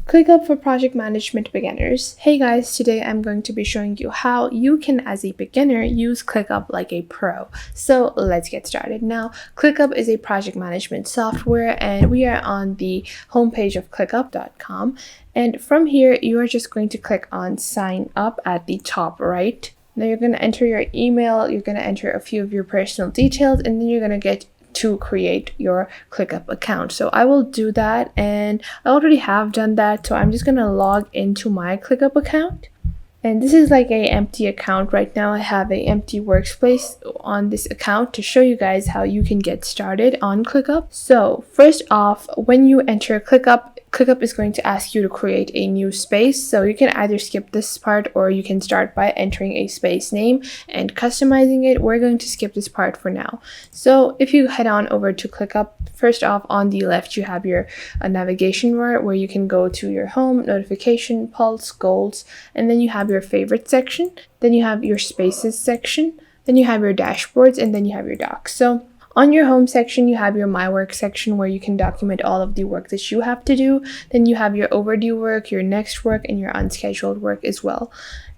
ClickUp for project management beginners. Hey guys, today I'm going to be showing you how you can, as a beginner, use ClickUp like a pro. So let's get started. Now, ClickUp is a project management software and we are on the homepage of clickup.com. And from here, you are just going to click on sign up at the top right. Now you're going to enter your email, you're going to enter a few of your personal details, and then you're going to get to create your ClickUp account. So I will do that, and I already have done that, so I'm just going to log into my ClickUp account. And this is like a empty account right now. I have a empty workspace on this account to show you guys how you can get started on ClickUp. So first off, when you enter ClickUp is going to ask you to create a new space. So you can either skip this part or you can start by entering a space name and customizing it. We're going to skip this part for now. So if you head on over to ClickUp, first off on the left you have your navigation bar where you can go to your home, notification, pulse, goals, and then you have your favorite section, then you have your spaces section, then you have your dashboards, and then you have your docs. So on your home section, you have your My Work section where you can document all of the work that you have to do. Then you have your overdue work, your next work, and your unscheduled work as well.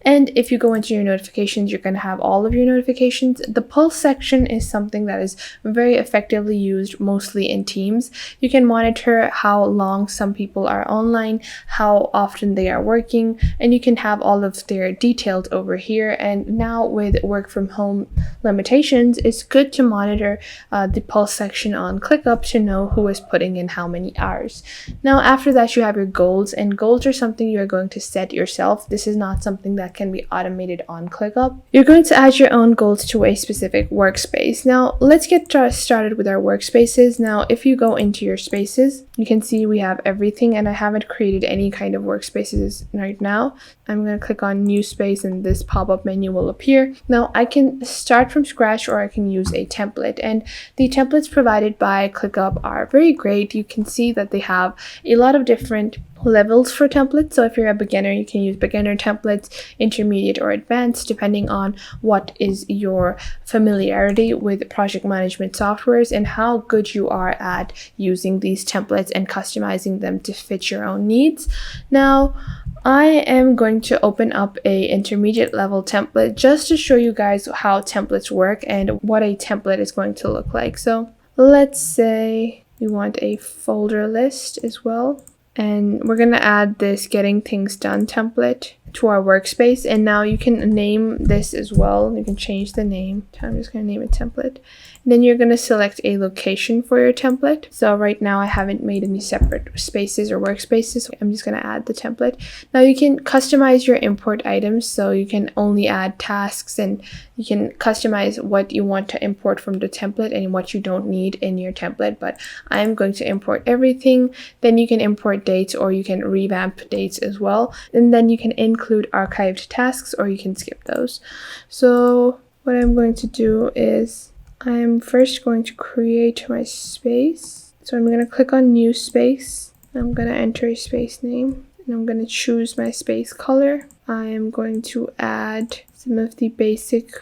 And if you go into your notifications, you're going to have all of your notifications. The pulse section is something that is very effectively used mostly in Teams. You can monitor how long some people are online, how often they are working, and you can have all of their details over here. And now with work from home limitations, it's good to monitor the pulse section on ClickUp to know who is putting in how many hours. Now after that, you have your goals, and goals are something you're going to set yourself. This is not something that can be automated on ClickUp. You're going to add your own goals to a specific workspace. Now let's get started with our workspaces. Now if you go into your spaces, you can see we have everything, and I haven't created any kind of workspaces right now. I'm going to click on new space and this pop-up menu will appear. Now I can start from scratch or I can use a template, and the templates provided by ClickUp are very great. You can see that they have a lot of different levels for templates. So if you're a beginner, you can use beginner templates, intermediate, or advanced, depending on what is your familiarity with project management softwares and how good you are at using these templates and customizing them to fit your own needs. Now I am going to open up a intermediate level template just to show you guys how templates work and what a template is going to look like. So let's say we want a folder list as well. And we're going to add this getting things done template to our workspace. And now you can name this as well. You can change the name. I'm just going to name it template. And then you're going to select a location for your template. So right now I haven't made any separate spaces or workspaces. So I'm just going to add the template. Now you can customize your import items. So you can only add tasks, and you can customize what you want to import from the template and what you don't need in your template. But I'm going to import everything. Then you can import dates, or you can revamp dates as well. And then you can include archived tasks, or you can skip those. So what I'm going to do is I'm first going to create my space. So I'm going to click on new space. I'm going to enter a space name, and I'm going to choose my space color. I am going to add some of the basic.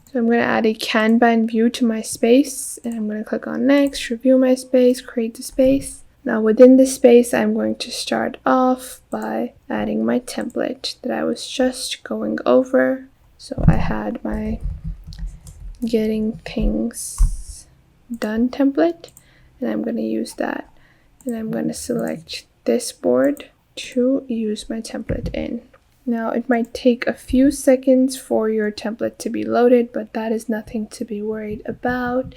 So I'm going to add a Kanban view to my space, and I'm going to click on next, review my space, create the space. Now within this space, I'm going to start off by adding my template that I was just going over. So I had my getting things done template, and I'm going to use that. And I'm going to select this board to use my template in. Now it might take a few seconds for your template to be loaded, but that is nothing to be worried about.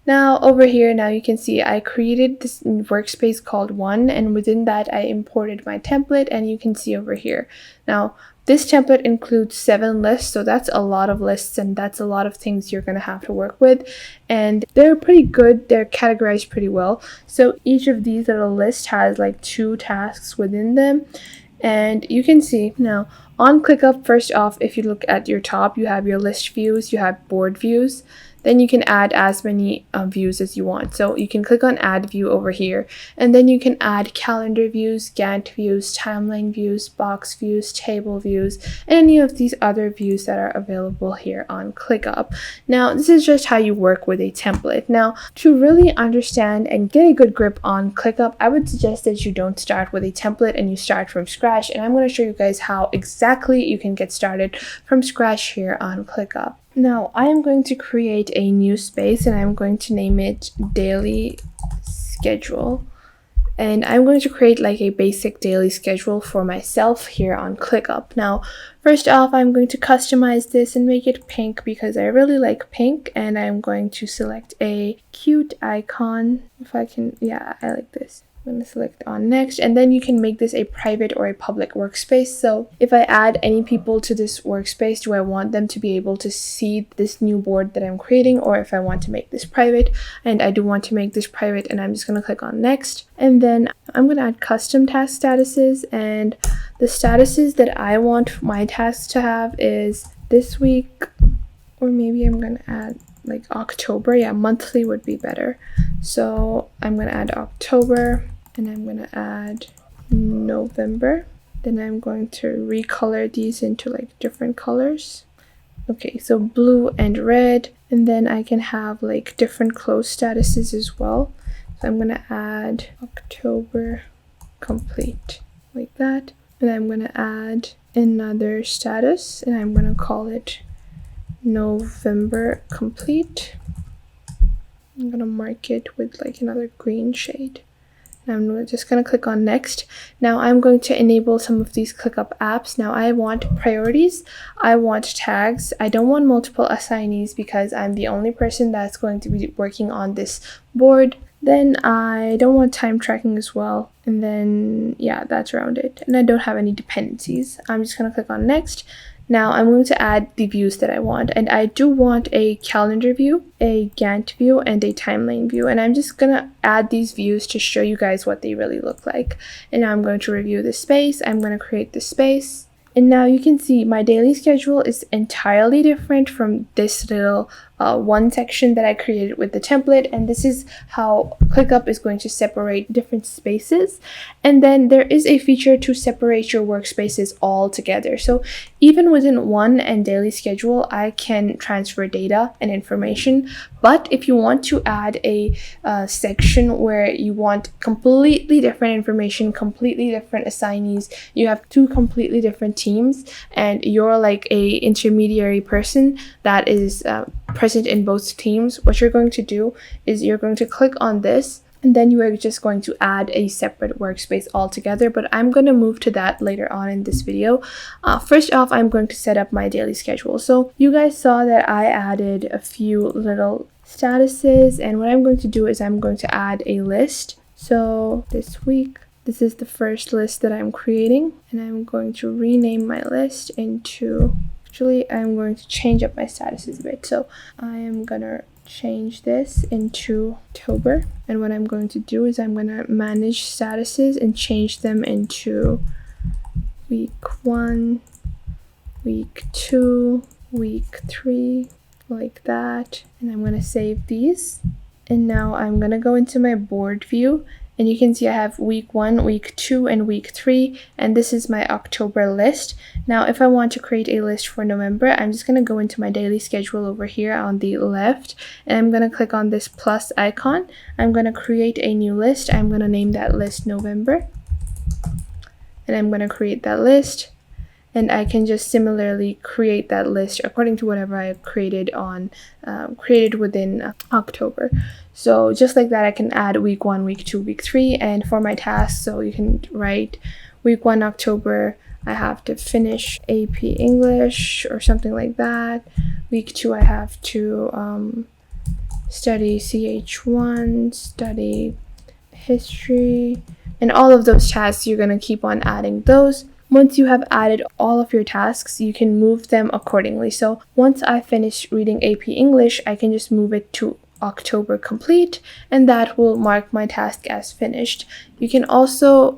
Now over here, now you can see I created this workspace called One, and within that I imported my template, and you can see over here. Now this template includes 7 lists, so that's a lot of lists, and that's a lot of things you're going to have to work with, and they're pretty good. They're categorized pretty well. So each of these little lists has like 2 tasks within them. And you can see now on ClickUp, first off, if you look at your top, you have your list views, you have board views. then you can add as many views as you want. So you can click on add view over here, and then you can add calendar views, Gantt views, timeline views, box views, table views, and any of these other views that are available here on Clickup. Now, this is just how you work with a template. Now, to really understand and get a good grip on Clickup, I would suggest that you don't start with a template and you start from scratch. And I'm going to show you guys how exactly you can get started from scratch here on Clickup. Now, I am going to create a new space and I'm going to name it Daily Schedule. And I'm going to create like a basic daily schedule for myself here on Clickup. Now, first off, I'm going to customize this and make it pink because I really like pink. And I'm going to select a cute icon. If I can, yeah, I like this. I'm going to select on next, and then you can make this a private or a public workspace. So if I add any people to this workspace, do I want them to be able to see this new board that I'm creating, or if I want to make this private? And I do want to make this private, and I'm just going to click on next. And then I'm going to add custom task statuses, and the statuses that I want my tasks to have is this week, or maybe I'm going to add like October. Yeah, monthly would be better. So I'm going to add October, and I'm going to add November. Then I'm going to recolor these into like different colors. Okay, so blue and red, and then I can have like different close statuses as well. So I'm going to add October complete like that. And I'm going to add another status, and I'm going to call it November complete. I'm gonna mark it with like another green shade. And I'm just gonna click on next. Now I'm going to enable some of these ClickUp apps. Now I want priorities, I want tags, I don't want multiple assignees because I'm the only person that's going to be working on this board. Then I don't want time tracking as well. And then yeah, that's around it. And I don't have any dependencies. I'm just gonna click on next. Now I'm going to add the views that I want, and I do want a calendar view, a Gantt view, and a timeline view, and I'm just going to add these views to show you guys what they really look like. And now I'm going to review the space. I'm going to create the space, and now you can see my daily schedule is entirely different from this little one section that I created with the template. And this is how ClickUp is going to separate different spaces. And then there is a feature to separate your workspaces all together. So even within one and daily schedule, I can transfer data and information. But if you want to add a section where you want completely different information, completely different assignees, you have two completely different teams, and you're like a intermediary person that is present in both teams, what you're going to do is you're going to click on this, and then you are just going to add a separate workspace altogether. But I'm going to move to that later on in this video. First off, I'm going to set up my daily schedule. So you guys saw that I added a few little statuses, and what I'm going to do is I'm going to add a list. So this week, this is the first list that I'm creating, and I'm going to rename my list into, actually I'm going to change up my statuses a bit. So I am gonna change this into October, and what I'm going to do is I'm gonna manage statuses and change them into week 1, week 2, week 3, like that. And I'm gonna save these, and now I'm gonna go into my board view, and you can see I have week 1, week 2, and week 3, and this is my October list. Now, if I want to create a list for November, I'm just going to go into my daily schedule over here on the left, and I'm going to click on this plus icon. I'm going to create a new list. I'm going to name that list November, and I'm going to create that list. And I can just similarly create that list according to whatever I created within October. So just like that, I can add week 1, week 2, week 3, and for my tasks, so you can write week 1 October, I have to finish AP English or something like that. Week 2, I have to study CH1, study history, and all of those tasks, you're going to keep on adding those. Once you have added all of your tasks, you can move them accordingly. So once I finish reading AP English, I can just move it to October complete, and that will mark my task as finished. You can also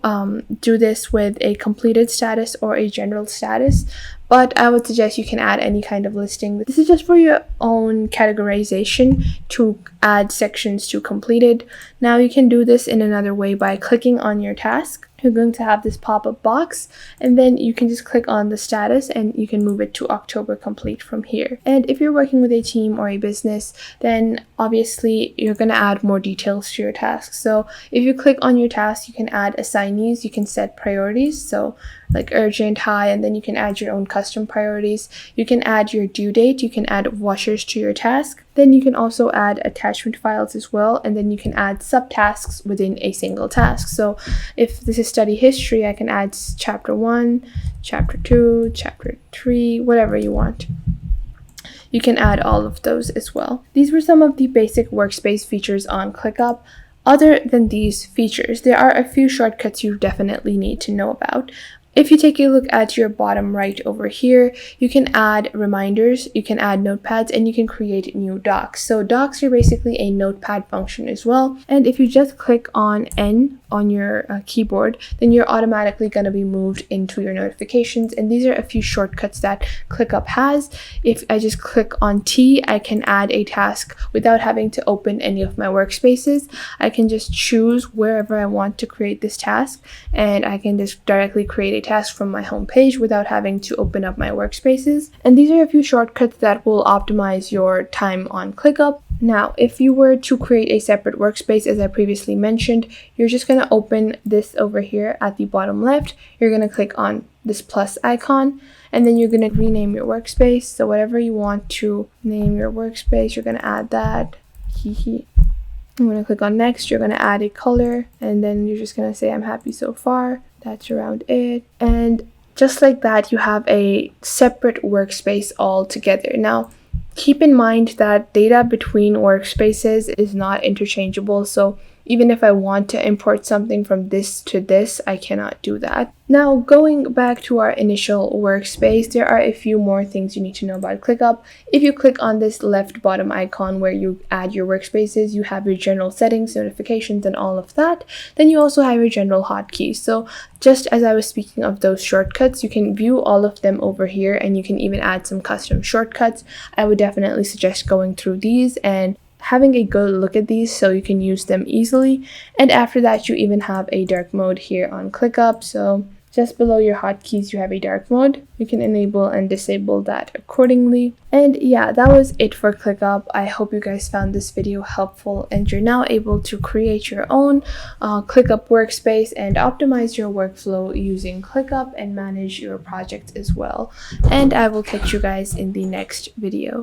do this with a completed status or a general status, but I would suggest you can add any kind of listing. This is just for your own categorization to add sections to completed. Now you can do this in another way by clicking on your task. You're going to have this pop-up box, and then you can just click on the status and you can move it to October complete from here. And if you're working with a team or a business, then obviously you're going to add more details to your task. So if you click on your task, you can add assignees, you can set priorities, so like urgent, high, and then you can add your own custom priorities. You can add your due date, you can add washers to your task. Then you can also add attachment files as well, and then you can add subtasks within a single task. So if this is study history, I can add chapter 1, chapter 2, chapter 3, whatever you want. You can add all of those as well. These were some of the basic workspace features on Clickup. Other than these features, there are a few shortcuts you definitely need to know about. If you take a look at your bottom right over here, you can add reminders, you can add notepads, and you can create new docs. So docs are basically a notepad function as well. And if you just click on N on your keyboard, then you're automatically going to be moved into your notifications. And these are a few shortcuts that Clickup has. If I just click on T, I can add a task without having to open any of my workspaces. I can just choose wherever I want to create this task, and I can just directly create a task from my home page without having to open up my workspaces. And these are a few shortcuts that will optimize your time on Clickup. Now, if you were to create a separate workspace, as I previously mentioned, you're just going to open this over here at the bottom left. You're going to click on this plus icon, and then you're going to rename your workspace. So whatever you want to name your workspace, you're going to add that. I'm going to click on next. You're going to add a color, and then you're just going to say I'm happy so far. That's around it. And just like that, you have a separate workspace altogether. Now, keep in mind that data between workspaces is not interchangeable. So even if I want to import something from this to this, I cannot do that. Now, going back to our initial workspace, there are a few more things you need to know about Clickup. If you click on this left bottom icon where you add your workspaces, you have your general settings, notifications, and all of that. Then you also have your general hotkeys. So just as I was speaking of those shortcuts, you can view all of them over here, and you can even add some custom shortcuts. I would definitely suggest going through these and having a good look at these so you can use them easily. And after that, you even have a dark mode here on Clickup. So just below your hotkeys, you have a dark mode. You can enable and disable that accordingly. And yeah, that was it for Clickup. I hope you guys found this video helpful and you're now able to create your own Clickup workspace and optimize your workflow using Clickup and manage your project as well. And I will catch you guys in the next video.